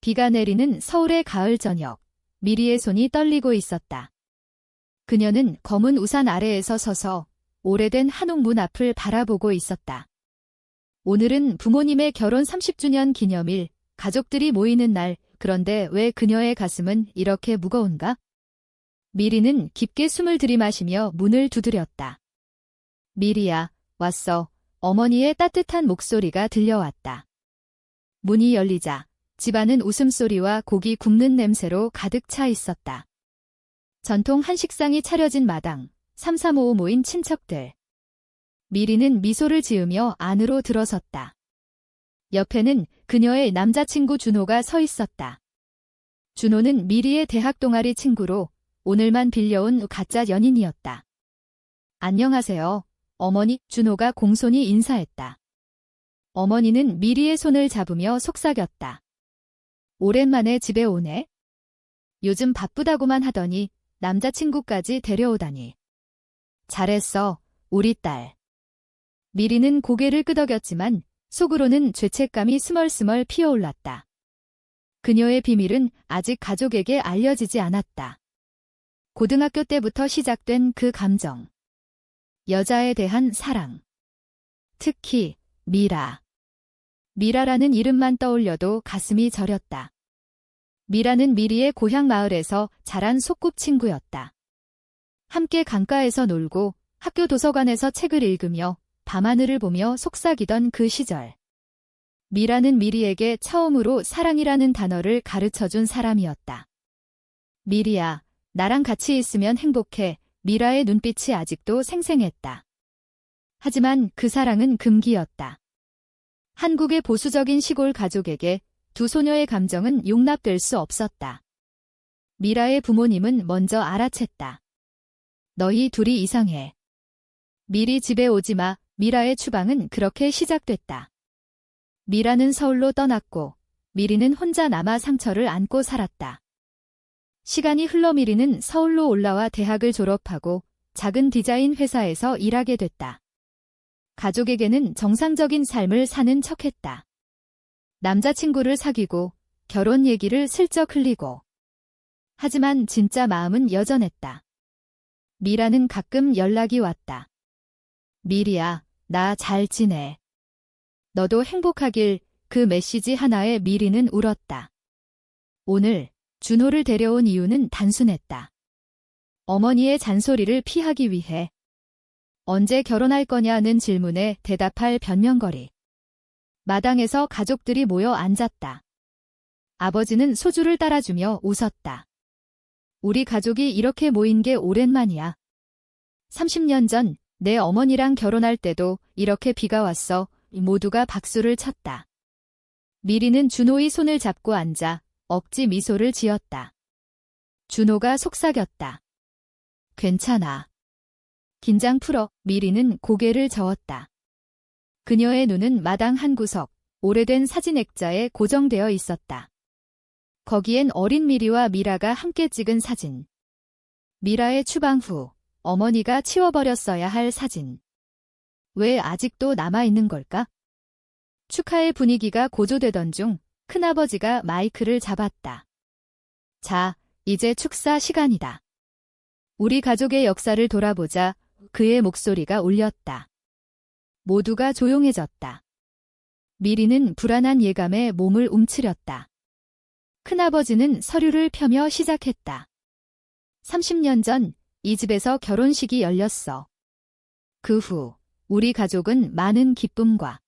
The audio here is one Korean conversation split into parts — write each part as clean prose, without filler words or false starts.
비가 내리는 서울의 가을 저녁, 미리의 손이 떨리고 있었다. 그녀는 검은 우산 아래에서 서서 오래된 한옥문 앞을 바라보고 있었다. 오늘은 부모님의 결혼 30주년 기념일, 가족들이 모이는 날, 그런데 왜 그녀의 가슴은 이렇게 무거운가? 미리는 깊게 숨을 들이마시며 문을 두드렸다. 미리야, 왔어. 어머니의 따뜻한 목소리가 들려왔다. 문이 열리자 집안은 웃음소리와 고기 굽는 냄새로 가득 차 있었다. 전통 한식상이 차려진 마당, 삼삼오오 모인 친척들. 미리는 미소를 지으며 안으로 들어섰다. 옆에는 그녀의 남자친구 준호가 서 있었다. 준호는 미리의 대학 동아리 친구로 오늘만 빌려온 가짜 연인이었다. 안녕하세요, 어머니. 준호가 공손히 인사했다. 어머니는 미리의 손을 잡으며 속삭였다. 오랜만에 집에 오네. 요즘 바쁘다고만 하더니 남자친구까지 데려오다니. 잘했어, 우리 딸. 미리는 고개를 끄덕였지만 속으로는 죄책감이 스멀스멀 피어올랐다. 그녀의 비밀은 아직 가족에게 알려지지 않았다. 고등학교 때부터 시작된 그 감정. 여자에 대한 사랑. 특히 미라. 미라라는 이름만 떠올려도 가슴이 저렸다. 미라는 미리의 고향 마을에서 자란 소꿉친구였다. 함께 강가에서 놀고 학교 도서관에서 책을 읽으며 밤하늘을 보며 속삭이던 그 시절. 미라는 미리에게 처음으로 사랑이라는 단어를 가르쳐준 사람이었다. 미리야, 나랑 같이 있으면 행복해. 미라의 눈빛이 아직도 생생했다. 하지만 그 사랑은 금기였다. 한국의 보수적인 시골 가족에게 두 소녀의 감정은 용납될 수 없었다. 미라의 부모님은 먼저 알아챘다. 너희 둘이 이상해. 미리 집에 오지 마. 미라의 추방은 그렇게 시작됐다. 미라는 서울로 떠났고 미리는 혼자 남아 상처를 안고 살았다. 시간이 흘러 미리는 서울로 올라와 대학을 졸업하고 작은 디자인 회사에서 일하게 됐다. 가족에게는 정상적인 삶을 사는 척했다. 남자친구를 사귀고 결혼 얘기를 슬쩍 흘리고. 하지만 진짜 마음은 여전했다. 미라는 가끔 연락이 왔다. 미리야, 나 잘 지내. 너도 행복하길. 그 메시지 하나에 미리는 울었다. 오늘 준호를 데려온 이유는 단순했다. 어머니의 잔소리를 피하기 위해. 언제 결혼할 거냐는 질문에 대답할 변명거리. 마당에서 가족들이 모여 앉았다. 아버지는 소주를 따라주며 웃었다. 우리 가족이 이렇게 모인 게 오랜만이야. 30년 전 내 어머니랑 결혼할 때도 이렇게 비가 왔어. 모두가 박수를 쳤다. 미리는 준호의 손을 잡고 앉아 억지 미소를 지었다. 준호가 속삭였다. 괜찮아. 긴장 풀어. 미리는 고개를 저었다. 그녀의 눈은 마당 한 구석, 오래된 사진 액자에 고정되어 있었다. 거기엔 어린 미리와 미라가 함께 찍은 사진. 미라의 추방 후 어머니가 치워버렸어야 할 사진. 왜 아직도 남아있는 걸까? 축하의 분위기가 고조되던 중 큰아버지가 마이크를 잡았다. 자, 이제 축사 시간이다. 우리 가족의 역사를 돌아보자. 그의 목소리가 울렸다. 모두가 조용해졌다. 미리는 불안한 예감에 몸을 움츠렸다. 큰아버지는 서류를 펴며 시작했다. 30년 전 이 집에서 결혼식이 열렸어. 그 후 우리 가족은 많은 기쁨과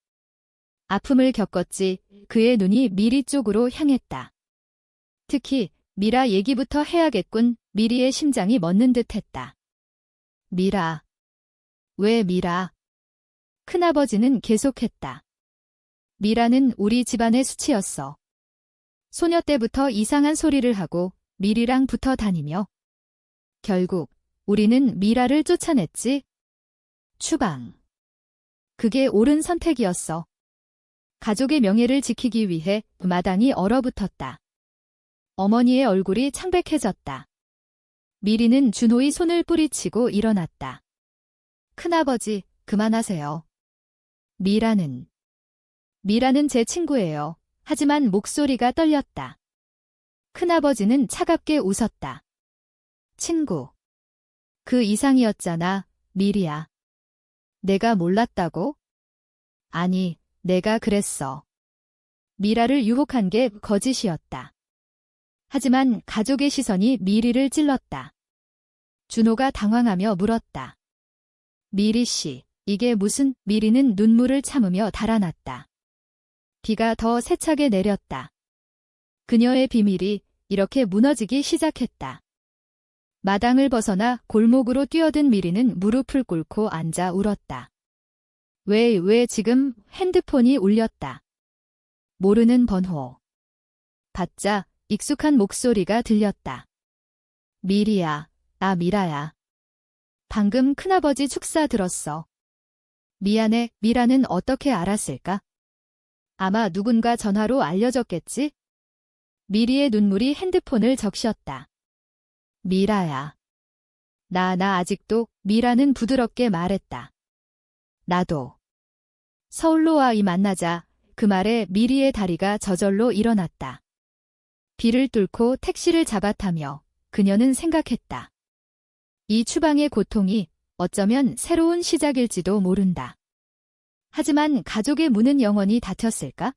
아픔을 겪었지. 그의 눈이 미리 쪽으로 향했다. 특히 미라 얘기부터 해야겠군. 미리의 심장이 멎는 듯했다. 미라. 왜 미라? 큰아버지는 계속했다. 미라는 우리 집안의 수치였어. 소녀 때부터 이상한 소리를 하고 미리랑 붙어 다니며. 결국 우리는 미라를 쫓아냈지. 추방. 그게 옳은 선택이었어. 가족의 명예를 지키기 위해 마당이 얼어붙었다. 어머니의 얼굴이 창백해졌다. 미리는 준호의 손을 뿌리치고 일어났다. 큰아버지, 그만하세요. 미라는 제 친구예요. 하지만 목소리가 떨렸다. 큰아버지는 차갑게 웃었다. 친구. 그 이상이었잖아, 미리야. 내가 몰랐다고? 아니, 내가 그랬어. 미라를 유혹한 게 거짓이었다. 하지만 가족의 시선이 미리를 찔렀다. 준호가 당황하며 물었다. 미리 씨, 이게 무슨? 미리는 눈물을 참으며 달아났다. 비가 더 세차게 내렸다. 그녀의 비밀이 이렇게 무너지기 시작했다. 마당을 벗어나 골목으로 뛰어든 미리는 무릎을 꿇고 앉아 울었다. 왜 지금? 핸드폰이 울렸다. 모르는 번호. 받자 익숙한 목소리가 들렸다. 미리야, 나 미라야. 방금 큰아버지 축사 들었어. 미안해, 미라는 어떻게 알았을까? 아마 누군가 전화로 알려줬겠지? 미리의 눈물이 핸드폰을 적셨다. 미라야. 나 아직도, 미라는 부드럽게 말했다. 나도. 서울로 와 이 만나자. 그 말에 미리의 다리가 저절로 일어났다. 비를 뚫고 택시를 잡아타며 그녀는 생각했다. 이 추방의 고통이 어쩌면 새로운 시작일지도 모른다. 하지만 가족의 문은 영원히 닫혔을까?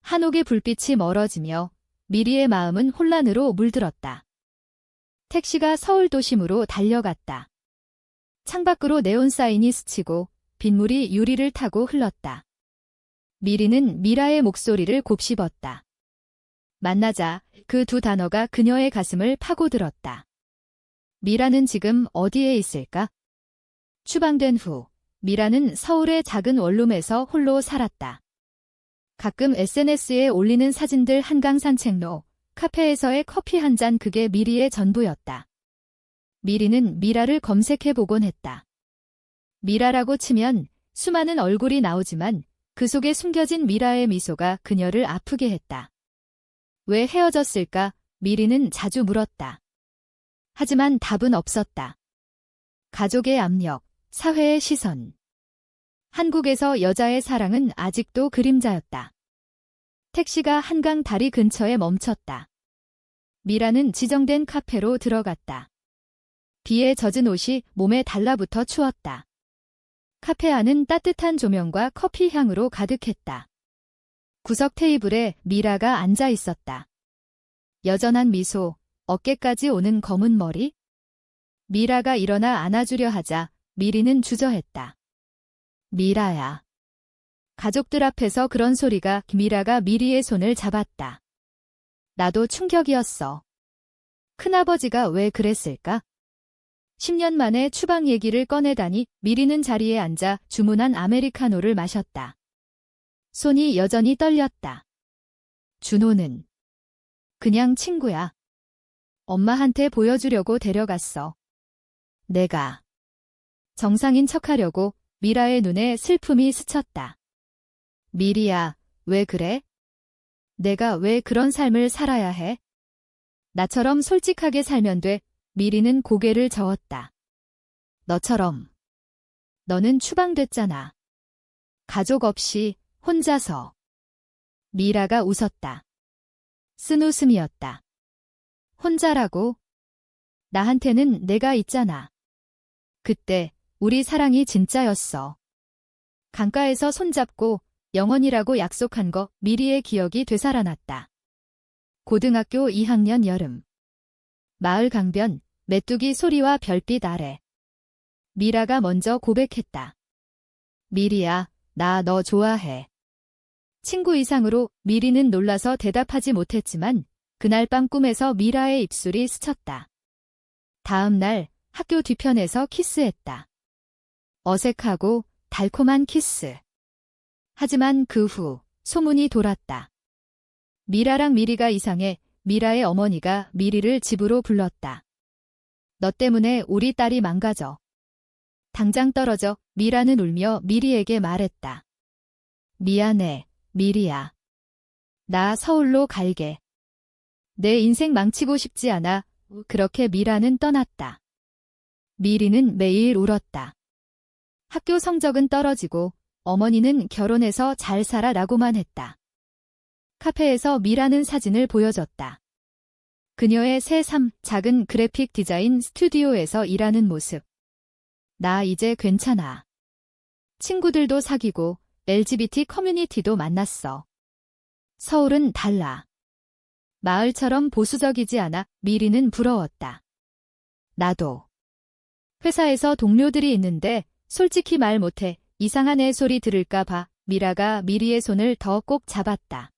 한옥의 불빛이 멀어지며 미리의 마음은 혼란으로 물들었다. 택시가 서울 도심으로 달려갔다. 창밖으로 네온 사인이 스치고 빗물이 유리를 타고 흘렀다. 미리는 미라의 목소리를 곱씹었다. 만나자, 그 두 단어가 그녀의 가슴을 파고들었다. 미라는 지금 어디에 있을까? 추방된 후, 미라는 서울의 작은 원룸에서 홀로 살았다. 가끔 SNS에 올리는 사진들 한강 산책로, 카페에서의 커피 한 잔 그게 미리의 전부였다. 미리는 미라를 검색해보곤 했다. 미라라고 치면 수많은 얼굴이 나오지만 그 속에 숨겨진 미라의 미소가 그녀를 아프게 했다. 왜 헤어졌을까? 미리는 자주 물었다. 하지만 답은 없었다. 가족의 압력, 사회의 시선. 한국에서 여자의 사랑은 아직도 그림자였다. 택시가 한강 다리 근처에 멈췄다. 미라는 지정된 카페로 들어갔다. 비에 젖은 옷이 몸에 달라붙어 추웠다. 카페 안은 따뜻한 조명과 커피 향으로 가득했다. 구석 테이블에 미라가 앉아 있었다. 여전한 미소, 어깨까지 오는 검은 머리. 미라가 일어나 안아주려 하자 미리는 주저했다. 미라야. 가족들 앞에서 그런 소리가. 미라가 미리의 손을 잡았다. 나도 충격이었어. 큰아버지가 왜 그랬을까? 10년 만에 추방 얘기를 꺼내다니. 미리는 자리에 앉아 주문한 아메리카노를 마셨다. 손이 여전히 떨렸다. 준호는 그냥 친구야. 엄마한테 보여주려고 데려갔어. 내가 정상인 척하려고. 미라의 눈에 슬픔이 스쳤다. 미리야, 왜 그래? 내가 왜 그런 삶을 살아야 해? 나처럼 솔직하게 살면 돼. 미리는 고개를 저었다. 너처럼. 너는 추방됐잖아. 가족 없이 혼자서. 미라가 웃었다. 쓴 웃음이었다. 혼자라고? 나한테는 내가 있잖아. 그때 우리 사랑이 진짜였어. 강가에서 손잡고 영원이라고 약속한 거. 미리의 기억이 되살아났다. 고등학교 2학년 여름. 마을 강변, 메뚜기 소리와 별빛 아래. 미라가 먼저 고백했다. 미리야, 나 너 좋아해. 친구 이상으로. 미리는 놀라서 대답하지 못했지만 그날 밤 꿈에서 미라의 입술이 스쳤다. 다음 날 학교 뒤편에서 키스했다. 어색하고 달콤한 키스. 하지만 그 후 소문이 돌았다. 미라랑 미리가 이상해. 미라의 어머니가 미리를 집으로 불렀다. 너 때문에 우리 딸이 망가져. 당장 떨어져. 미라는 울며 미리에게 말했다. 미안해, 미리야. 나 서울로 갈게. 내 인생 망치고 싶지 않아. 그렇게 미라는 떠났다. 미리는 매일 울었다. 학교 성적은 떨어지고 어머니는 결혼해서 잘 살아라고만 했다. 카페에서 미라는 사진을 보여줬다. 그녀의 새 삶, 작은 그래픽 디자인 스튜디오에서 일하는 모습. 나 이제 괜찮아. 친구들도 사귀고 LGBT 커뮤니티도 만났어. 서울은 달라. 마을처럼 보수적이지 않아 미리는 부러웠다. 나도. 회사에서 동료들이 있는데 솔직히 말 못해. 이상한 애 소리 들을까 봐 미라가 미리의 손을 더 꼭 잡았다.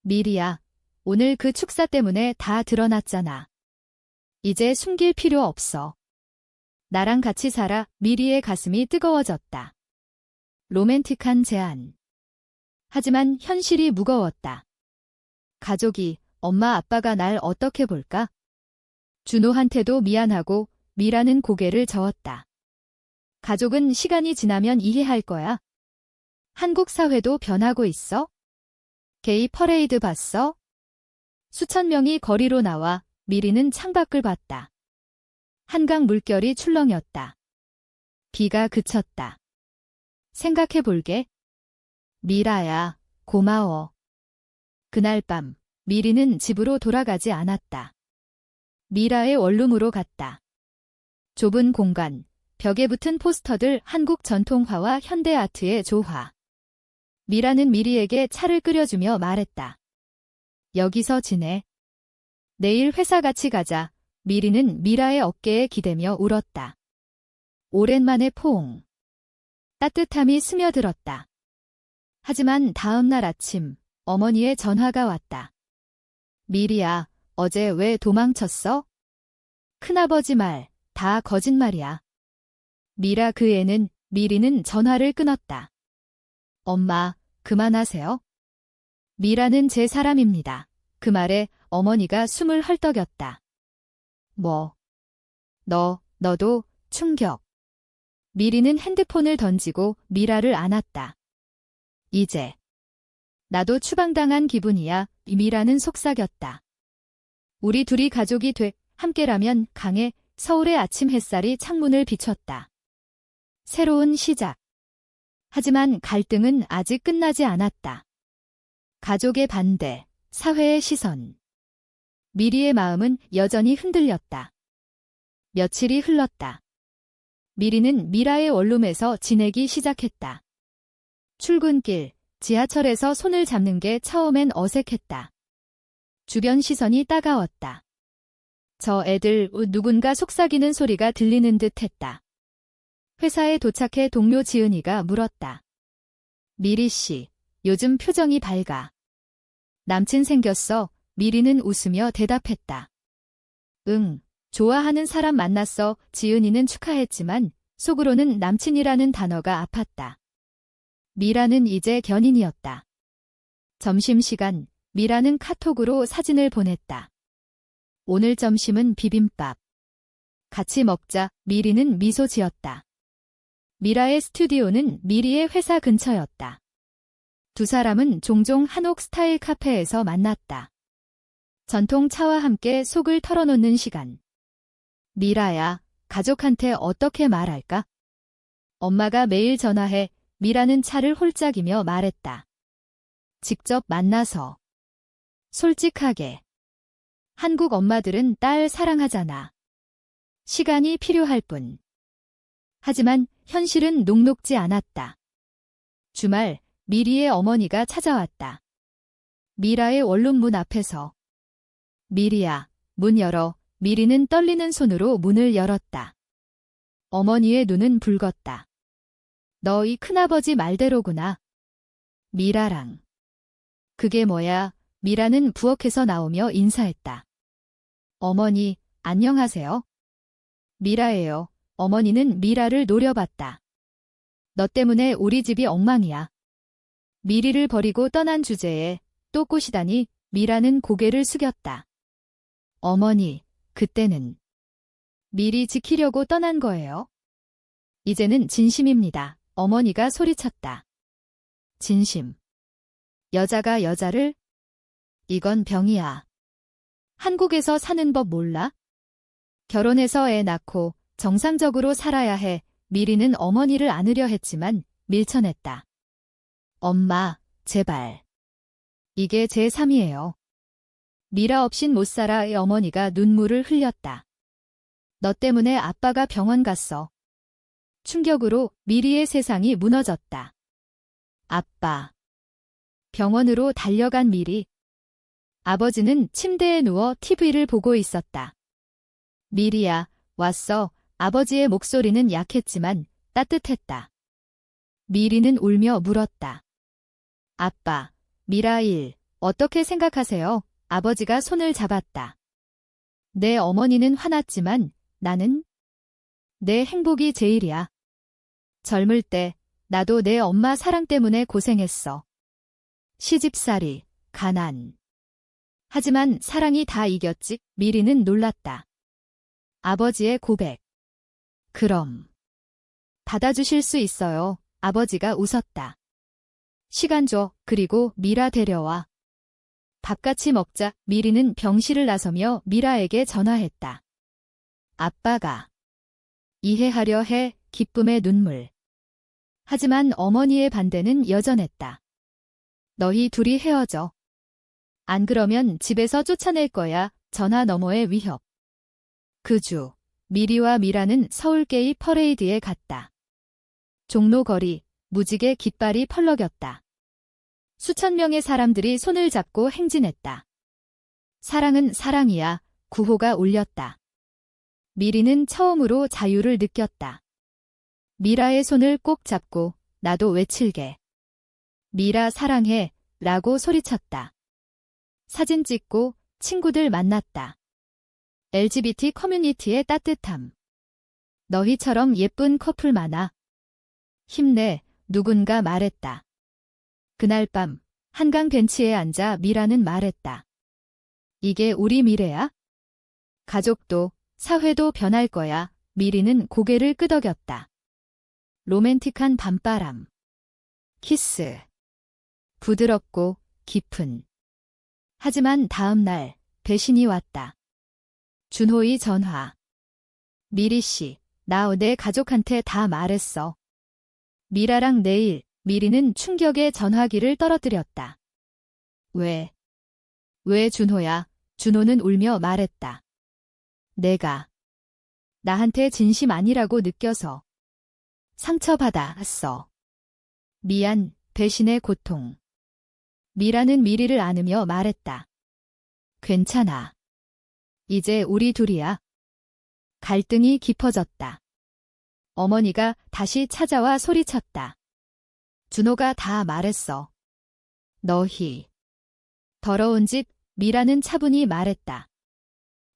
미리야, 오늘 그 축사 때문에 다 드러났잖아. 이제 숨길 필요 없어. 나랑 같이 살아. 미리의 가슴이 뜨거워졌다. 로맨틱한 제안. 하지만 현실이 무거웠다. 가족이, 엄마 아빠가 날 어떻게 볼까? 준호한테도 미안하고 미라는 고개를 저었다. 가족은 시간이 지나면 이해할 거야. 한국 사회도 변하고 있어? 게이 퍼레이드 봤어? 수천 명이 거리로 나와 미리는 창밖을 봤다. 한강 물결이 출렁였다. 비가 그쳤다. 생각해 볼게. 미라야, 고마워. 그날 밤, 미리는 집으로 돌아가지 않았다. 미라의 원룸으로 갔다. 좁은 공간, 벽에 붙은 포스터들, 한국 전통화와 현대 아트의 조화. 미라는 미리에게 차를 끓여주며 말했다. 여기서 지내. 내일 회사 같이 가자. 미리는 미라의 어깨에 기대며 울었다. 오랜만에 포옹. 따뜻함이 스며들었다. 하지만 다음 날 아침, 어머니의 전화가 왔다. 미리야, 어제 왜 도망쳤어? 큰아버지 말, 다 거짓말이야. 미라 그 애는, 미리는 전화를 끊었다. 엄마, 그만하세요. 미라는 제 사람입니다. 그 말에 어머니가 숨을 헐떡였다. 뭐? 너도 충격. 미리는 핸드폰을 던지고 미라를 안았다. 이제 나도 추방당한 기분이야. 미라는 속삭였다. 우리 둘이 가족이 돼 함께라면 강해. 서울의 아침 햇살이 창문을 비췄다. 새로운 시작. 하지만 갈등은 아직 끝나지 않았다. 가족의 반대, 사회의 시선. 미리의 마음은 여전히 흔들렸다. 며칠이 흘렀다. 미리는 미라의 원룸에서 지내기 시작했다. 출근길, 지하철에서 손을 잡는 게 처음엔 어색했다. 주변 시선이 따가웠다. 저 애들, 누군가 속삭이는 소리가 들리는 듯 했다. 회사에 도착해 동료 지은이가 물었다. 미리 씨, 요즘 표정이 밝아. 남친 생겼어. 미리는 웃으며 대답했다. 응, 좋아하는 사람 만났어. 지은이는 축하했지만 속으로는 남친이라는 단어가 아팠다. 미라는 이제 견인이었다. 점심시간, 미라는 카톡으로 사진을 보냈다. 오늘 점심은 비빔밥. 같이 먹자. 미리는 미소 지었다. 미라의 스튜디오는 미리의 회사 근처였다. 두 사람은 종종 한옥 스타일 카페에서 만났다. 전통 차와 함께 속을 털어놓는 시간. 미라야, 가족한테 어떻게 말할까? 엄마가 매일 전화해. 미라는 차를 홀짝이며 말했다. 직접 만나서. 솔직하게. 한국 엄마들은 딸 사랑하잖아. 시간이 필요할 뿐. 하지만 현실은 녹록지 않았다. 주말, 미리의 어머니가 찾아왔다. 미라의 원룸 문 앞에서. 미리야, 문 열어. 미리는 떨리는 손으로 문을 열었다. 어머니의 눈은 붉었다. 너희 큰아버지 말대로구나. 미라랑. 그게 뭐야? 미라는 부엌에서 나오며 인사했다. 어머니, 안녕하세요. 미라예요. 어머니는 미라를 노려봤다. 너 때문에 우리 집이 엉망이야. 미리를 버리고 떠난 주제에 또 꼬시다니. 미라는 고개를 숙였다. 어머니, 그때는 미리 지키려고 떠난 거예요. 이제는 진심입니다. 어머니가 소리쳤다. 진심. 여자가 여자를? 이건 병이야. 한국에서 사는 법 몰라? 결혼해서 애 낳고 정상적으로 살아야 해. 미리는 어머니를 안으려 했지만 밀쳐냈다. 엄마, 제발. 이게 제 삶이에요. 미라 없인 못 살아의 어머니가 눈물을 흘렸다. 너 때문에 아빠가 병원 갔어. 충격으로 미리의 세상이 무너졌다. 아빠. 병원으로 달려간 미리. 아버지는 침대에 누워 TV를 보고 있었다. 미리야, 왔어. 아버지의 목소리는 약했지만 따뜻했다. 미리는 울며 물었다. 아빠, 미라 일, 어떻게 생각하세요? 아버지가 손을 잡았다. 내 어머니는 화났지만 나는 내 행복이 제일이야. 젊을 때 나도 내 엄마 사랑 때문에 고생했어. 시집살이, 가난. 하지만 사랑이 다 이겼지. 미리는 놀랐다. 아버지의 고백. 그럼 받아주실 수 있어요. 아버지가 웃었다. 시간 줘. 그리고 미라 데려와. 밥 같이 먹자. 미리는 병실을 나서며 미라에게 전화했다. 아빠가 이해하려 해. 기쁨의 눈물. 하지만 어머니의 반대는 여전했다. 너희 둘이 헤어져. 안 그러면 집에서 쫓아낼 거야. 전화 너머의 위협. 그 주, 미리와 미라는 서울게이 퍼레이드에 갔다. 종로 거리, 무지개 깃발이 펄럭였다. 수천 명의 사람들이 손을 잡고 행진했다. 사랑은 사랑이야. 구호가 울렸다. 미리는 처음으로 자유를 느꼈다. 미라의 손을 꼭 잡고 나도 외칠게. 미라 사랑해 라고 소리쳤다. 사진 찍고 친구들 만났다. LGBT 커뮤니티의 따뜻함. 너희처럼 예쁜 커플 많아. 힘내, 누군가 말했다. 그날 밤 한강 벤치에 앉아 미라는 말했다. 이게 우리 미래야? 가족도 사회도 변할 거야. 미리는 고개를 끄덕였다. 로맨틱한 밤바람. 키스. 부드럽고 깊은. 하지만 다음 날 배신이 왔다. 준호의 전화. 미리 씨, 나 내 가족한테 다 말했어. 미라랑 내일. 미리는 충격의 전화기를 떨어뜨렸다. 왜? 왜 준호야? 준호는 울며 말했다. 내가 나한테 진심 아니라고 느껴서 상처받았어. 미안, 배신의 고통. 미라는 미리를 안으며 말했다. 괜찮아. 이제 우리 둘이야. 갈등이 깊어졌다. 어머니가 다시 찾아와 소리쳤다. 준호가 다 말했어. 너희. 더러운 짓. 미라는 차분히 말했다.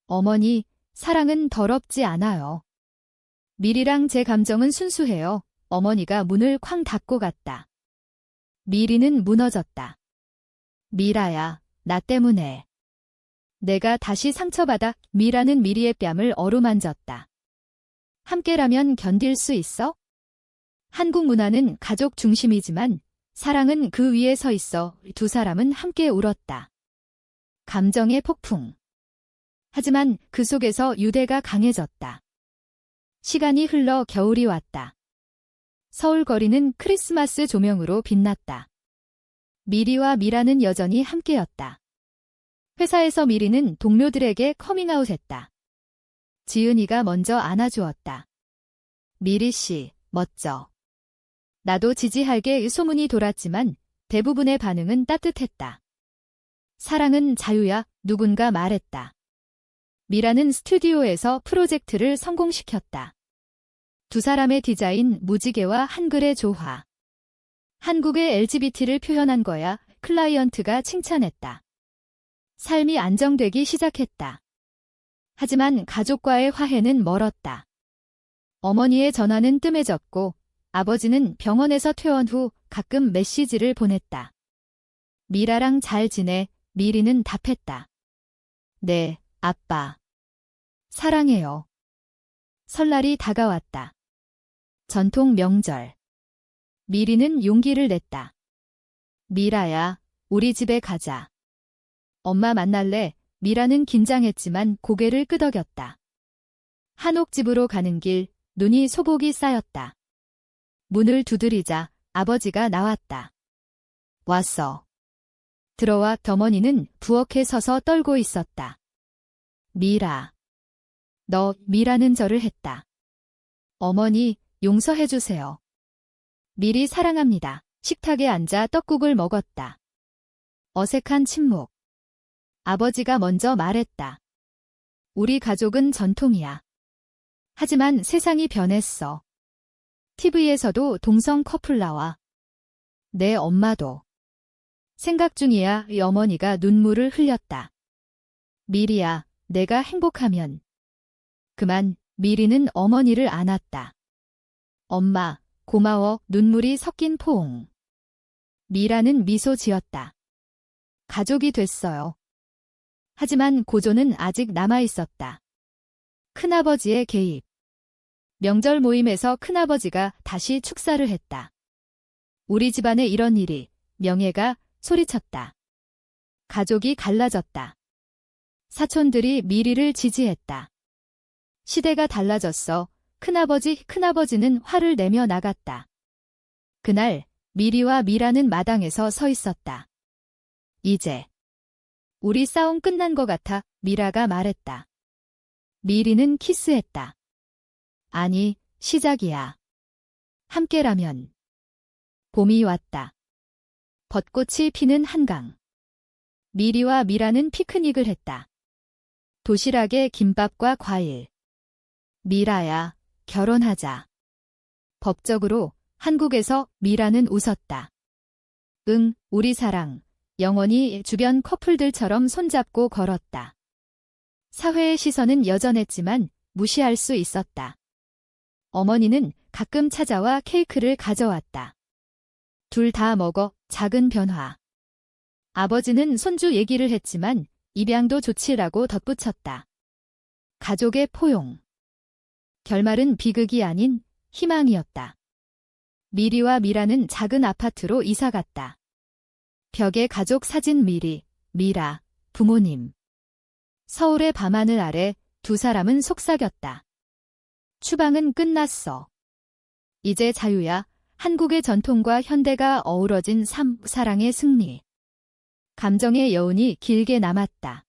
어머니, 사랑은 더럽지 않아요. 미리랑 제 감정은 순수해요. 어머니가 문을 쾅 닫고 갔다. 미리는 무너졌다. 미라야, 나 때문에. 내가 다시 상처받아. 미라는 미리의 뺨을 어루만졌다. 함께라면 견딜 수 있어? 한국 문화는 가족 중심이지만 사랑은 그 위에 서 있어. 두 사람은 함께 울었다. 감정의 폭풍. 하지만 그 속에서 유대가 강해졌다. 시간이 흘러 겨울이 왔다. 서울 거리는 크리스마스 조명으로 빛났다. 미리와 미라는 여전히 함께였다. 회사에서 미리는 동료들에게 커밍아웃했다. 지은이가 먼저 안아주었다. 미리 씨, 멋져. 나도 지지할게. 소문이 돌았지만 대부분의 반응은 따뜻했다. 사랑은 자유야. 누군가 말했다. 미라는 스튜디오에서 프로젝트를 성공시켰다. 두 사람의 디자인, 무지개와 한글의 조화. 한국의 LGBT를 표현한 거야. 클라이언트가 칭찬했다. 삶이 안정되기 시작했다. 하지만 가족과의 화해는 멀었다. 어머니의 전화는 뜸해졌고 아버지는 병원에서 퇴원 후 가끔 메시지를 보냈다. 미라랑 잘 지내. 미리는 답했다. 네, 아빠. 사랑해요. 설날이 다가왔다. 전통 명절. 미리는 용기를 냈다. 미라야, 우리 집에 가자. 엄마 만날래? 미라는 긴장했지만 고개를 끄덕였다. 한옥집으로 가는 길, 눈이 소복이 쌓였다. 문을 두드리자 아버지가 나왔다. 왔어. 들어와 어머니는 부엌에 서서 떨고 있었다. 미라. 너 미라는 절을 했다. 어머니, 용서해주세요. 미리 사랑합니다. 식탁에 앉아 떡국을 먹었다. 어색한 침묵. 아버지가 먼저 말했다. 우리 가족은 전통이야. 하지만 세상이 변했어. TV에서도 동성 커플 나와. 내 엄마도. 생각 중이야. 어머니가 눈물을 흘렸다. 미리야, 내가 행복하면. 그만. 미리는 어머니를 안았다. 엄마, 고마워. 눈물이 섞인 포옹. 미라는 미소 지었다. 가족이 됐어요. 하지만 고조는 아직 남아있었다. 큰아버지의 개입. 명절 모임에서 큰아버지가 다시 축사를 했다. 우리 집안에 이런 일이, 명예가 소리쳤다. 가족이 갈라졌다. 사촌들이 미리를 지지했다. 시대가 달라졌어. 큰아버지는 화를 내며 나갔다. 그날 미리와 미라는 마당에서 서 있었다. 이제 우리 싸움 끝난 것 같아. 미라가 말했다. 미리는 키스했다. 아니, 시작이야. 함께라면. 봄이 왔다. 벚꽃이 피는 한강. 미리와 미라는 피크닉을 했다. 도시락에 김밥과 과일. 미라야, 결혼하자. 법적으로 한국에서 미라는 웃었다. 응, 우리 사랑. 영원히 주변 커플들처럼 손잡고 걸었다. 사회의 시선은 여전했지만 무시할 수 있었다. 어머니는 가끔 찾아와 케이크를 가져왔다. 둘 다 먹어. 작은 변화. 아버지는 손주 얘기를 했지만 입양도 좋지라고 덧붙였다. 가족의 포용. 결말은 비극이 아닌 희망이었다. 미리와 미라는 작은 아파트로 이사갔다. 벽에 가족 사진 미리, 미라, 부모님. 서울의 밤하늘 아래 두 사람은 속삭였다. 추방은 끝났어. 이제 자유야. 한국의 전통과 현대가 어우러진 삶, 사랑의 승리. 감정의 여운이 길게 남았다.